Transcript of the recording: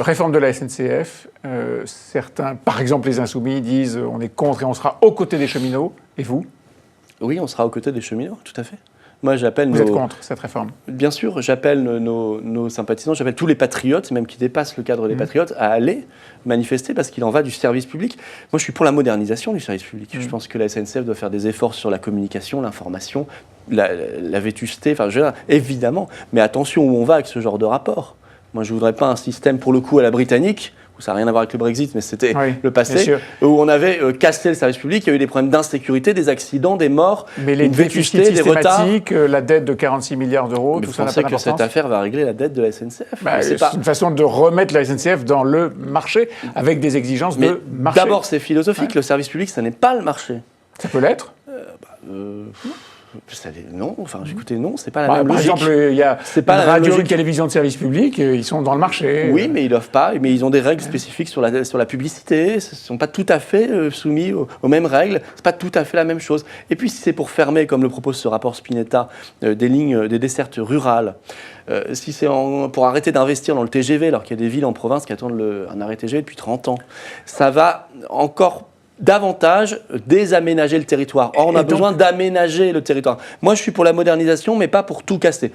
Réforme de la SNCF. Certains, par exemple les Insoumis, disent on est contre et on sera aux côtés des cheminots. Et vous ? Oui, on sera aux côtés des cheminots, tout à fait. Moi, j'appelle Vous êtes contre cette réforme ? Bien sûr, j'appelle nos sympathisants, j'appelle tous les patriotes, même qui dépassent le cadre des patriotes, à aller manifester parce qu'il en va du service public. Moi, je suis pour la modernisation du service public. Je pense que la SNCF doit faire des efforts sur la communication, l'information, la vétusté, enfin, évidemment. Mais attention où on va avec ce genre de rapport. Moi, je ne voudrais pas un système, pour le coup, à la britannique, où ça n'a rien à voir avec le Brexit, mais c'était le passé, où on avait cassé le service public, il y a eu des problèmes d'insécurité, des accidents, des morts, mais les déficits systématiques, la dette de 46 milliards d'euros, mais tout ça n'a pas que d'importance. cette affaire va régler la dette de la SNCF. C'est une façon de remettre la SNCF dans le marché, avec des exigences de marché. D'abord, c'est philosophique. Le service public, ça n'est pas le marché. Ça peut l'être non, enfin, écoutez, non, c'est pas la même logique. Par exemple, il y a la radio et une télévision de service public, ils sont dans le marché. Oui, mais ils doivent pas, mais ils ont des règles spécifiques sur la publicité, ils ne sont pas tout à fait soumis aux mêmes règles, c'est pas tout à fait la même chose. Et puis, si c'est pour fermer, comme le propose ce rapport Spinetta, des lignes, des dessertes rurales, si c'est pour arrêter d'investir dans le TGV, alors qu'il y a des villes en province qui attendent un arrêt TGV depuis 30 ans, ça va encore davantage désaménager le territoire. Or, on a besoin d'aménager le territoire. Moi, je suis pour la modernisation, mais pas pour tout casser.